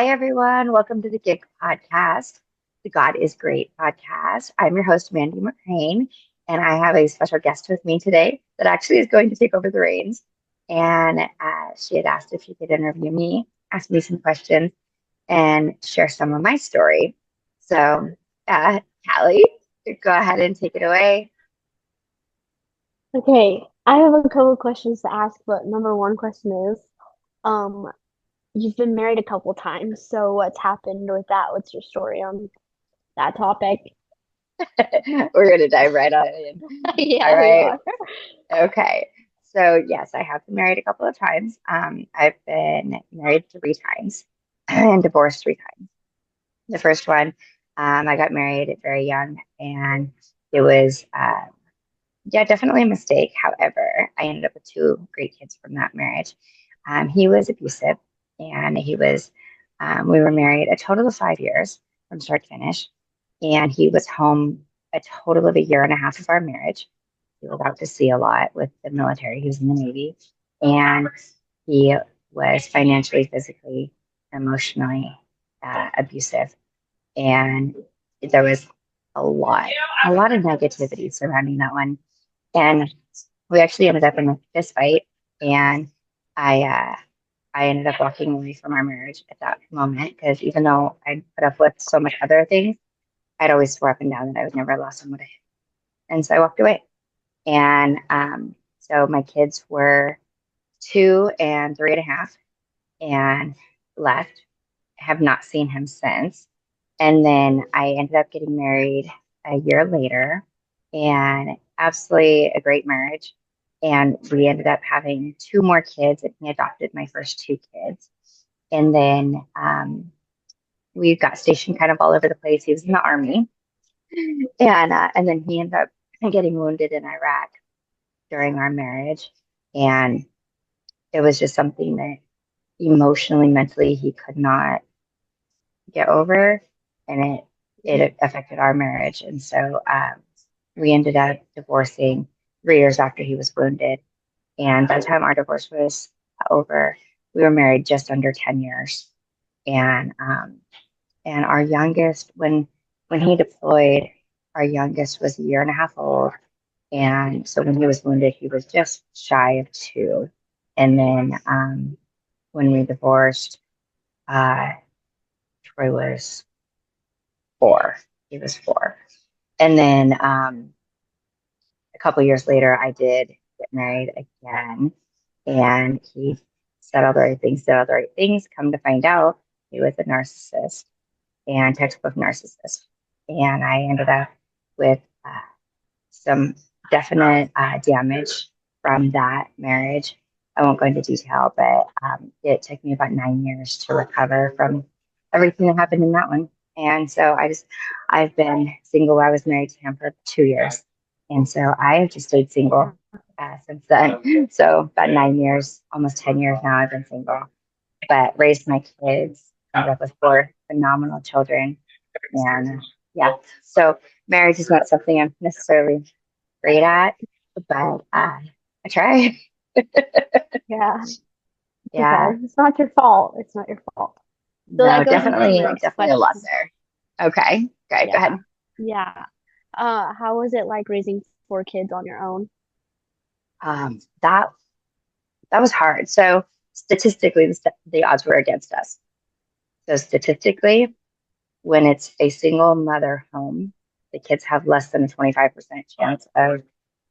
Hi, everyone. Welcome to the Gig Podcast, the God is Great podcast. I'm your host, Mandy McCrane, and I have a special guest with me today that actually is going to take over the reins. And she had asked if she could interview me, ask me some questions, and share some of my story. So, Callie, go ahead and take it away. Okay, I have a couple of questions to ask, but number one question is, um, you've been married a couple times, so what's happened with that? What's your story on that topic? We're going to dive right on in. All Yeah, we right. are. Okay. So, yes, I have been married a couple of times. I've been married three times and divorced three times. The first one, I got married very young, and it was, yeah, definitely a mistake. However, I ended up with two great kids from that marriage. He was abusive, and we were married a total of 5 years from start to finish, and he was home a total of a year and a half of our marriage. He was out to sea a lot with the military. He was in the Navy, and he was financially, physically, emotionally abusive, and there was a lot, a lot of negativity surrounding that one. And we actually ended up in a fist fight, and I I ended up walking away from our marriage at that moment because even though I put up with so much other things, I'd always swore up and down that I would never allow someone to hit. And so I walked away. And so my kids were 2 and 3.5 and left. Have not seen him since. And then I ended up getting married a year later, and absolutely a great marriage. And we ended up having two more kids, and he adopted my first two kids. And then we got stationed kind of all over the place. He was in the army, and then he ended up getting wounded in Iraq during our marriage, and it was just something that emotionally, mentally, he could not get over, and it affected our marriage. And so we ended up divorcing 3 years after he was wounded. And by the time our divorce was over, we were married just under 10 years. And our youngest, when he deployed, our youngest was a year and a half old. And so when he was wounded, he was just shy of two. And then when we divorced, uh, Troy was four. He was four. And then a couple years later, I did get married again. And he said all the right things, did all the right things. Come to find out, he was a narcissist and textbook narcissist. And I ended up with some definite damage from that marriage. I won't go into detail, but it took me about 9 years to recover from everything that happened in that one. And so I've been single. I was married to him for 2 years. And so I have just stayed single since then. So about 9 years, almost 10 years now, I've been single, but raised my kids, ended up with four phenomenal children. And yeah, so marriage is not something I'm necessarily great at, but I try. Yeah, it's okay. Yeah, It's not your fault. It's not your fault. So no, that goes into my definitely, next definitely a lot question. there. Okay, okay, go Yeah, ahead. yeah. How was it like raising four kids on your own? That was hard. So statistically, the odds were against us. So statistically, when it's a single mother home, the kids have less than a 25% chance of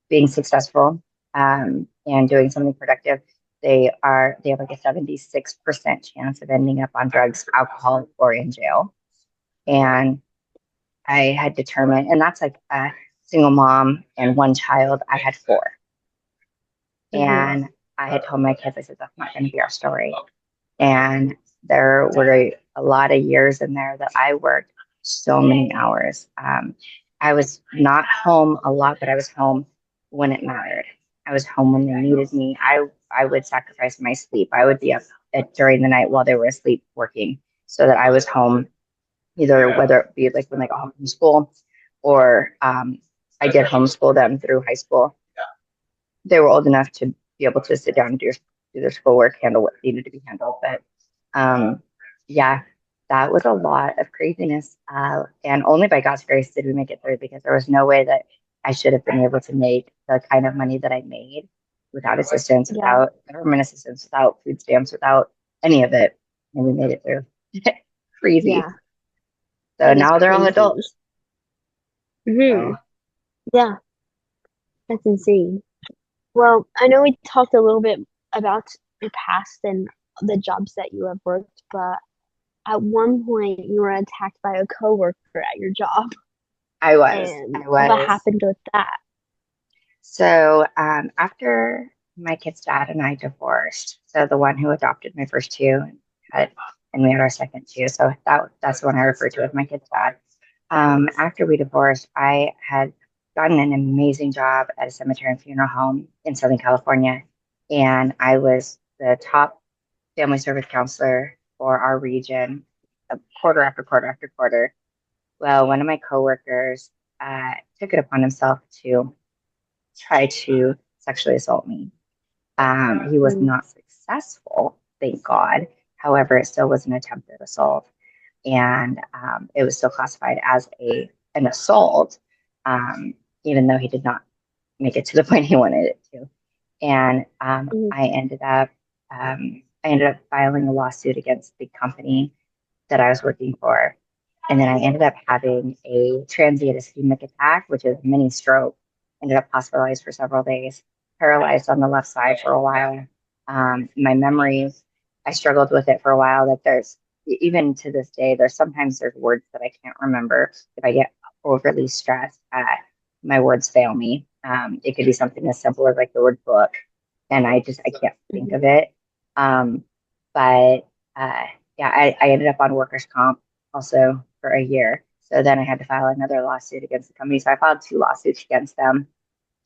being successful and doing something productive. They have like a 76% chance of ending up on drugs, alcohol, or in jail. And I had determined, and that's like a single mom and one child. I had four. Mm-hmm. And I had told my kids, I said, that's not going to be our story. And there were a lot of years in there that I worked so many hours. I was not home a lot, but I was home when it mattered. I was home when they needed me. I would sacrifice my sleep. I would be up during the night while they were asleep working so that I was home, either whether it be like when they got home from school or I did homeschool them through high school. They were old enough to be able to sit down and do their schoolwork, handle what needed to be handled. But yeah, that was a lot of craziness. And only by God's grace did we make it through because there was no way that I should have been able to make the kind of money that I made without assistance, Yeah. without government assistance, without food stamps, without any of it. And we made it through. Crazy. Yeah. So That is now they're all crazy. adults. Hmm. So Yeah, that's insane. Well, I know we talked a little bit about your past and the jobs that you have worked, but at one point you were attacked by a coworker at your job. I was. And I what was. happened with that? So after my kid's dad and I divorced, so the one who adopted my first two had, and we had our second two, so that's the one I refer to as my kid's dad. After we divorced, I had gotten an amazing job at a cemetery and funeral home in Southern California, and I was the top family service counselor for our region, quarter after quarter after quarter. Well, one of my coworkers took it upon himself to try to sexually assault me. He was Mm, not successful, thank God. However, it still was an attempted assault, and it was still classified as a an assault, um, even though he did not make it to the point he wanted it to. And mm, I ended up filing a lawsuit against the company that I was working for. And then I ended up having a transient ischemic attack, which is a mini stroke. Ended up hospitalized for several days, paralyzed on the left side for a while. My memories, I struggled with it for a while. Like even to this day, there's words that I can't remember if I get overly stressed. My words fail me. It could be something as simple as like the word book, and I can't think mm. of it. Um, but uh, yeah, I ended up on workers' comp also for a year. So then I had to file another lawsuit against the company. So I filed two lawsuits against them.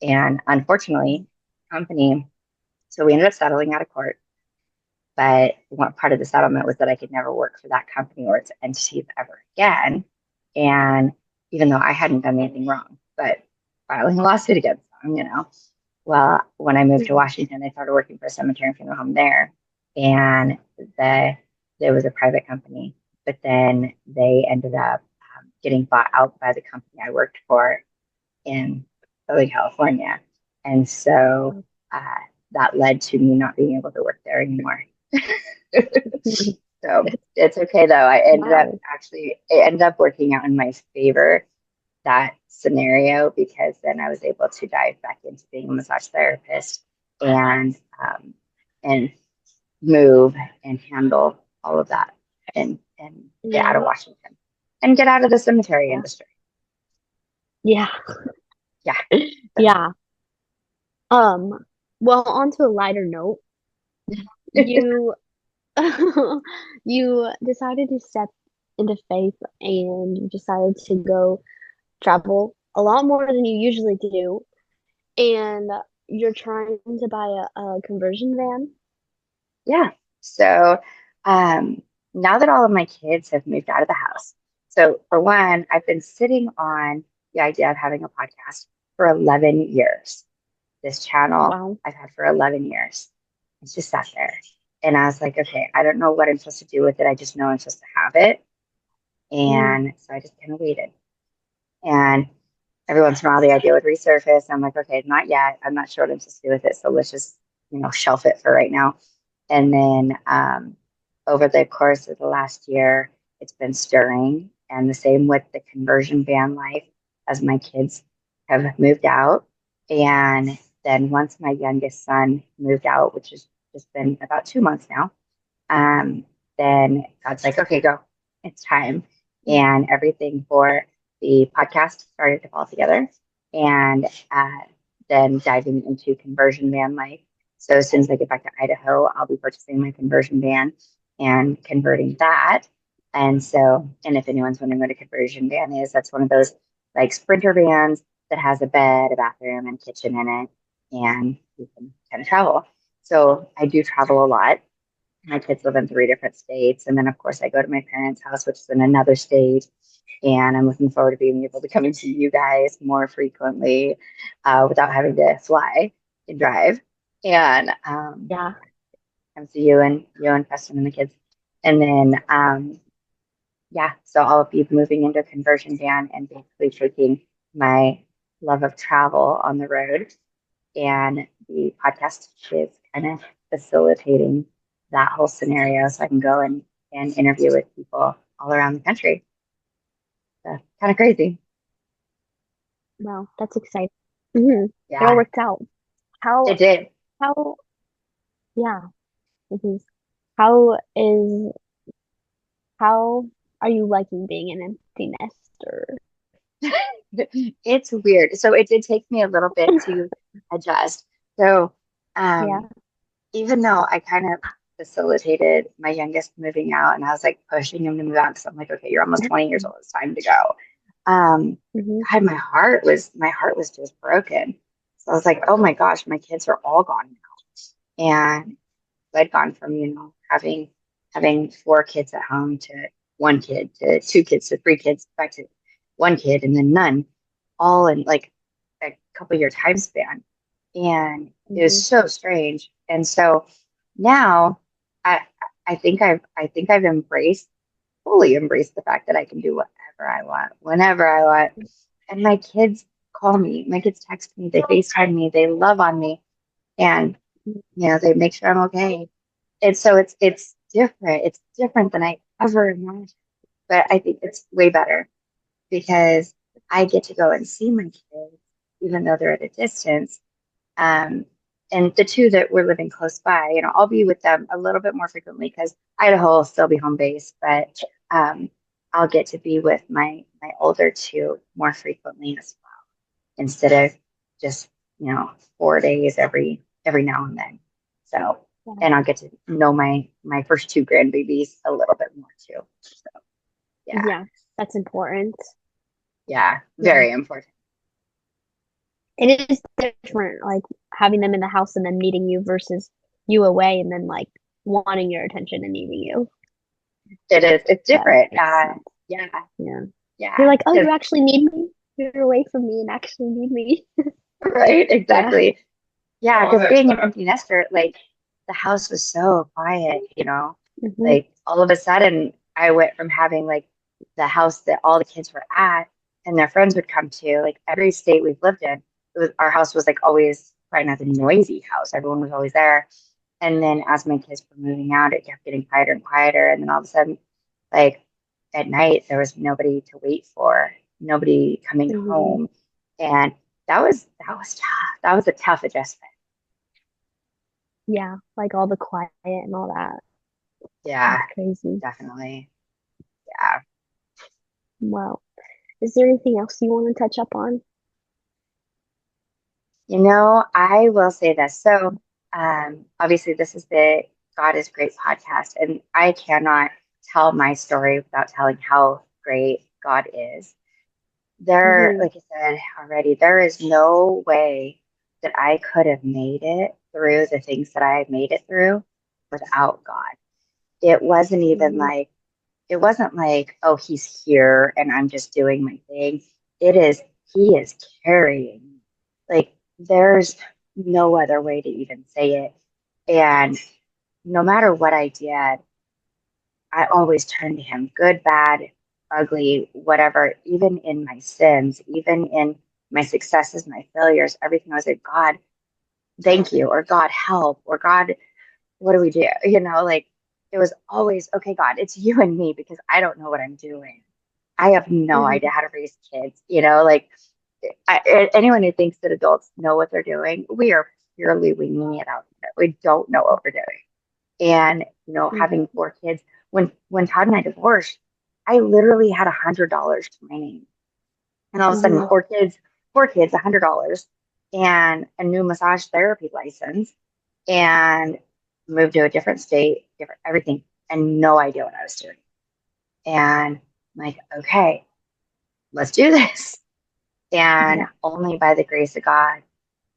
And unfortunately, company, so we ended up settling out of court. But one part of the settlement was that I could never work for that company or its entities ever again. And even though I hadn't done anything wrong, but filing a lawsuit against them. Well, when I moved to Mhm. Washington, I started working for a cemetery and funeral home there. And the there was a private company, but then they ended up getting bought out by the company I worked for in Southern California. And so uh, that led to me not being able to work there anymore. So it's okay though. Wow. It ended up working out in my favor that scenario because then I was able to dive back into being a massage therapist and um, and move and handle all of that and get out Yeah. of Washington and get out of the cemetery Yeah. industry. Yeah. Yeah. So, Yeah. Um, well, on to a lighter note, you you decided to step into faith and you decided to go travel a lot more than you usually do. And you're trying to buy a conversion van. yeah. So um, now that all of my kids have moved out of the house, so for one, I've been sitting on the idea of having a podcast for 11 years. This channel Wow. I've had for 11 years. It's just sat there. And I was like, okay, I don't know what I'm supposed to do with it. I just know I'm supposed to have it. Mm, And so I just kind of waited. And every once in a while, the idea would resurface. I'm like, okay, not yet. I'm not sure what I'm supposed to do with it. So let's just, shelf it for right now. And then over the course of the last year, it's been stirring. And the same with the conversion van life as my kids have moved out. And then once my youngest son moved out, which has just been about 2 months now, um, then God's like, okay, go. It's time. mm, And everything for the podcast started to fall together. And then diving into conversion van life. So as soon as I get back to Idaho, I'll be purchasing my conversion van and converting that. And if anyone's wondering what a conversion van is, that's one of those like sprinter vans that has a bed, a bathroom, and kitchen in it, and you can kind of travel. So I do travel a lot. My kids live in three different states. And then, of course, I go to my parents' house, which is in another state. And I'm looking forward to being able to come and see you guys more frequently without having to fly and drive. And yeah. come see you and Preston and the kids. And then yeah, so I'll be moving into a conversion van and basically taking my love of travel on the road. And the podcast is kind of facilitating that whole scenario so I can go and interview with people all around the country. So kind of crazy. Wow, that's exciting. hmm It all Yeah, worked out. How it did. how yeah, it is. How is how are you liking being an empty nester? It's weird. So it did take me a little bit to adjust. So Yeah. um, even though I kind of facilitated my youngest moving out and I was like pushing him to move out because I'm like, okay, you're almost 20 years old. It's time to go. Um, hmm God, my heart was just broken. So I was like, oh my gosh, my kids are all gone now. And I'd gone from, having four kids at home to one kid to two kids to three kids back to one kid and then none, all in like a couple year time span. And it was hmm so strange. And so now I I think I've fully embraced the fact that I can do whatever I want, whenever I want. And my kids call me, my kids text me, they FaceTime me, they love on me, and they make sure I'm okay. And so it's different. It's different than I ever imagined. But I think it's way better because I get to go and see my kids, even though they're at a distance. Um, and the two that were living close by, I'll be with them a little bit more frequently because Idaho will still be home base, but um, I'll get to be with my older two more frequently as well, instead of just 4 days every now and then. So, Yeah. and I'll get to know my first two grandbabies a little bit more too. So, yeah, Yeah, that's important. yeah, Yeah. very important. It is different, like having them in the house and then meeting you versus you away and then like wanting your attention and needing you. It is. It's That different. makes sense. Yeah, Yeah. You're yeah, like, oh, because you actually need me? You're away from me and actually need me. right, Yeah. exactly. Yeah, because being an empty nester, like the house was so quiet, hmm like all of a sudden I went from having like the house that all the kids were at and their friends would come to, like every state we've lived in, our house was like always probably not the noisy house. Everyone was always there. And then as my kids were moving out, it kept getting quieter and quieter. And then all of a sudden, like at night, there was nobody to wait for, nobody coming hmm home. And that was tough. That was a tough adjustment. Yeah, like all the quiet and all that. Yeah, That's crazy. definitely. Yeah. Wow. Is there anything else you want to touch up on? I will say this. So, obviously, this is the God is Great podcast, and I cannot tell my story without telling how great God is. There, hmm like I said already, there is no way that I could have made it through the things that I made it through without God. It wasn't even hmm like, it wasn't like, oh, he's here and I'm just doing my thing. It is, he is carrying me. Like, there's no other way to even say it. And no matter what I did, I always turned to him, good, bad, ugly, whatever, even in my sins, even in my successes, my failures, everything. I was like, God, thank you, or God, help, or God, what do we do? Like it was always, okay, God, it's you and me because I don't know what I'm doing. I have no idea hmm how to raise kids, like anyone who thinks that adults know what they're doing, we are purely winging it out there. We don't know what we're doing. And, having four kids, when Todd and I divorced, I literally had $100 to my name. And all of a sudden, hmm four kids, $100, and a new massage therapy license, and moved to a different state, different everything, and no idea what I was doing. And I'm like, okay, let's do this. And Yeah. only by the grace of God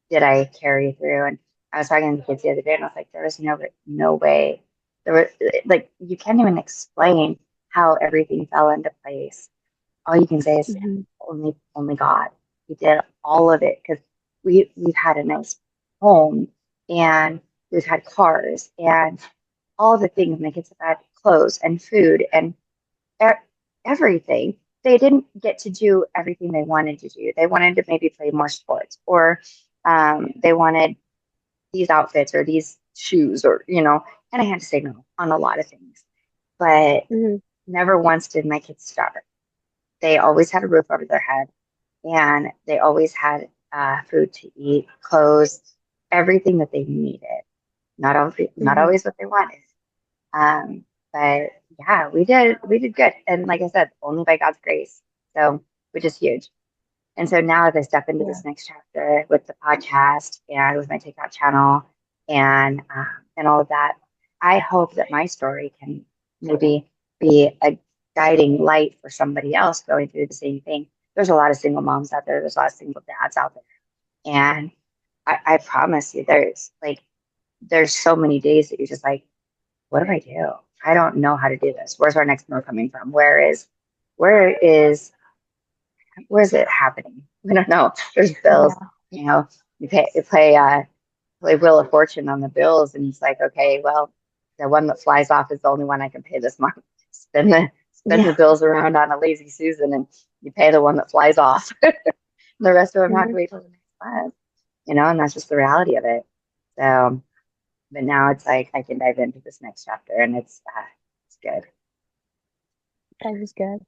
did I carry through. And I was talking to the kids the other day, and I was like, there was no way. There was like you can't even explain how everything fell into place. All you can say is hmm only God. He did all of it because we've had a nice home and we've had cars and all the things. My kids have had clothes and food and everything. They didn't get to do everything they wanted to do. They wanted to maybe play more sports, or they wanted these outfits or these shoes, or, and I had to say no on a lot of things. But Hmm. never once did my kids starve. They always had a roof over their head, and they always had food to eat, clothes, everything that they needed. Not Hmm. always what they wanted. Um, but yeah, we did good. And like I said, only by God's grace. So, which is huge. And so now as I step into Yeah. this next chapter with the podcast and with my TikTok channel and all of that, I hope that my story can maybe be a guiding light for somebody else going through the same thing. There's a lot of single moms out there. There's a lot of single dads out there. And I promise you, there's so many days that you're just like, what do I do? I don't know how to do this. Where's our next meal coming from? Where is where's it happening? We don't know. There's bills, Yeah. you know. You play Wheel of Fortune on the bills, and it's like, okay, well, the one that flies off is the only one I can pay this month. Spin the Yeah. bills around on a lazy Susan, and you pay the one that flies off. The rest of them have to Hmm. wait till the next month, and that's just the reality of it. So, but now it's like I can dive into this next chapter, and it's good. That is good.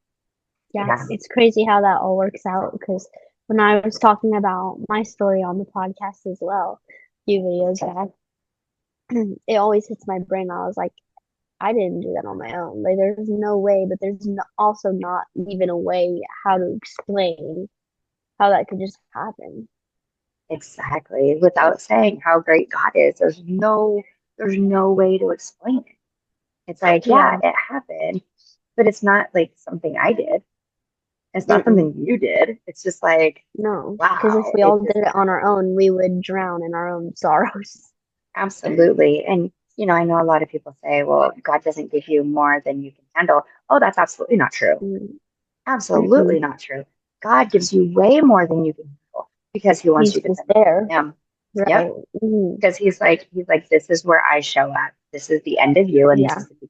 Yeah, Yeah. it's crazy how that all works out because when I was talking about my story on the podcast as well, a few videos back, it always hits my brain. I was like, I didn't do that on my own. Like, there's no way, but there's no, also not even a way how to explain how that could just happen. Exactly. Without saying how great God is, there's no way to explain it. It's like, yeah, Yeah, it happened, but it's not like something I did. It's not mm-mm, something you did. It's just like, no. Because if wow, we it all did just it on happened. our own, we would drown in our own sorrows. Absolutely. And I know a lot of people say, well, God doesn't give you more than you can handle. Oh, that's absolutely not true. Mm-hmm. Absolutely not true. God gives you way more than you can handle because he wants He's you just dependent there, on him. right? Yep. Mm-hmm. Because he's like, this is where I show up. This is the end of you, and this Yeah. is the beginning.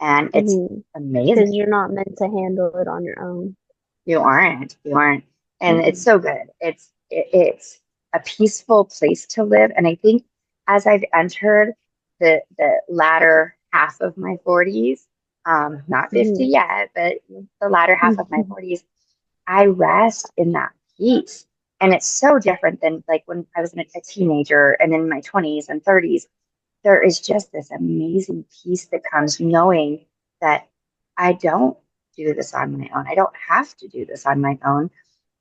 And it's Mm-hmm. amazing. Because you're not meant to handle it on your own. You aren't, and it's Mm-mm. so good. It's a peaceful place to live, and I think as I've entered the latter half of my 40s, not 50 Mm-hmm. yet, but the latter half of my Mm-hmm. 40s, I rest in that peace. And it's so different than like when I was a teenager and in my 20s and 30s. There is just this amazing peace that comes knowing that I don't do this on my own. I don't have to do this on my own.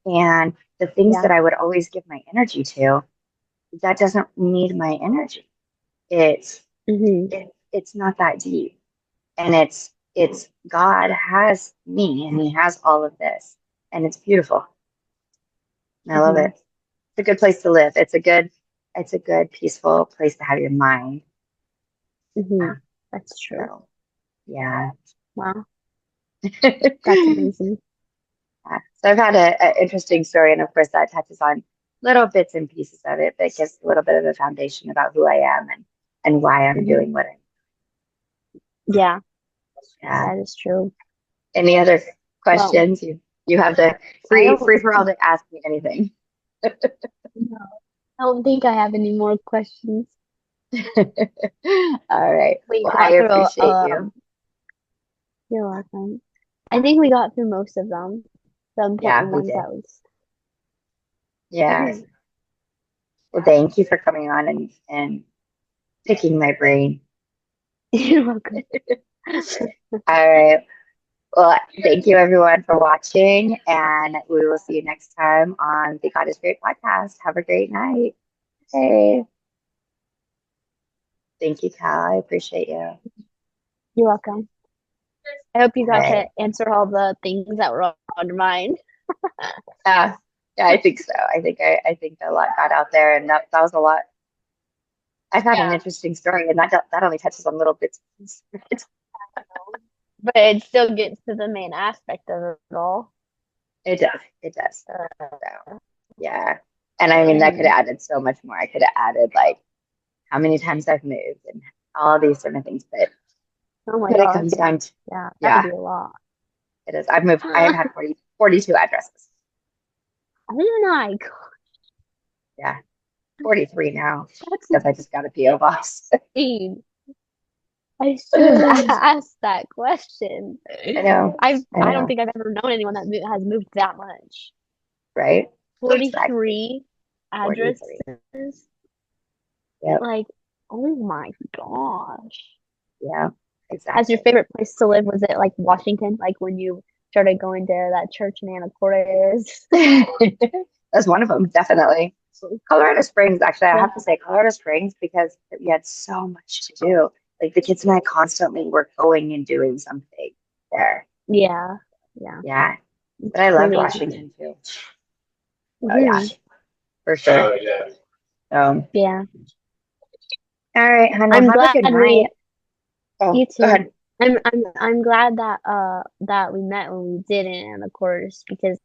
And the things Yeah. that I would always give my energy to, that doesn't need my energy. It's Mm-hmm. it's not that deep. And it's God has me and he has all of this. And it's beautiful. I love Mm-hmm. it. It's a good place to live. It's a good peaceful place to have your mind. Mm-hmm. Um, That's true. so yeah. Wow. That's amazing. Yeah. So I've had an interesting story, and of course that touches on little bits and pieces of it, but gives a little bit of a foundation about who I am and why I'm Mm-hmm. doing what I'm. Yeah, Yeah. that is true. Any other Well, questions? You have the I free don't for all to ask me anything. know. I don't think I have any more questions. All right. We Well, I got through, appreciate you. you're welcome. I think we got through most of them, the Yeah, important we ones did. at least. Yeah. Mhm. Well, thank you for coming on and picking my brain. You're welcome. All right. Well, thank you everyone for watching, and we will see you next time on the God is Great podcast. Have a great night. Hey, thank you, Cal. I appreciate you. All You're welcome. I hope you got to right. answer all the things that were on your mind. Yeah, yeah, I think so. I think a lot got out there, and that was a lot. I've had an interesting story, and that only touches on little bits. But it still gets to the main aspect of it all. It does. It does. Uh, So, yeah. And I mean, that could mhm. have added so much more. I could have added like how many times I've moved and all these different things, but Oh my when it gosh. comes down to, Yeah, that'd yeah, be a lot. It is. I've moved. I have had 42 addresses. Oh my God, Yeah, 43 now that's because I just got a PO box. insane. I should have asked that question. I know. I I don't know. think I've ever known anyone that has moved that much. Right? Exactly. 43 43. addresses. Yep. Like, oh my gosh. Yeah. As your Exactly. favorite place to live, was it like Washington? Like when you started going to that church in Anacortes? That's one of them, definitely. Colorado Springs, actually, I Yeah. have to say Colorado Springs because we had so much to do. Like the kids and I constantly were going and doing something there. Yeah. Yeah. Yeah. But It's I loved pretty. Washington too. Oh yeah, Mhm. for sure. So, Yeah. all right, Hannah, I'm have a glad good we night. Oh, You go too. ahead. I'm glad that that we met when we did in the course because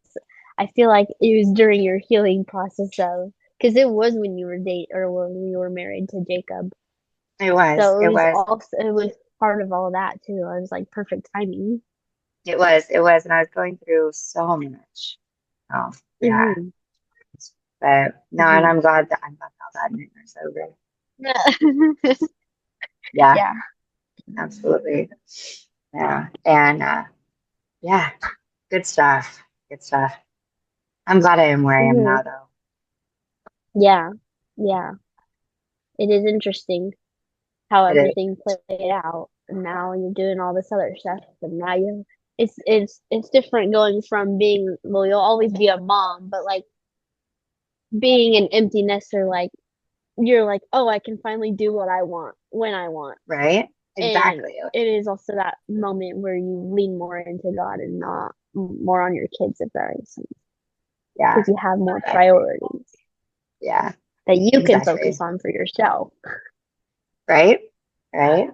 I feel like it was during your healing process of because it was when you were or when you were married to Jacob. It was. So It was. it was part of all that too. It was like perfect timing. It was. It was. And I was going through so much. Oh, yeah. Hmm. But no, and Hmm. I'm glad that nightmare's over. Yeah. Yeah, Yeah. absolutely. Yeah. And yeah, good stuff. Good stuff. I'm glad I am where I am Hmm. now though. Yeah. Yeah. It is interesting how It is. everything played out. And now you're doing all this other stuff, and now you it's different going from being well, you'll always be a mom, but like being an empty nester, like you're like, oh, I can finally do what I want when I want. Right? And Exactly. it is also that moment where you lean more into God and not more on your kids, if that makes sense. Yeah, Because you have more exactly. priorities Yeah, that you can focus exactly. on for yourself. Right? Right?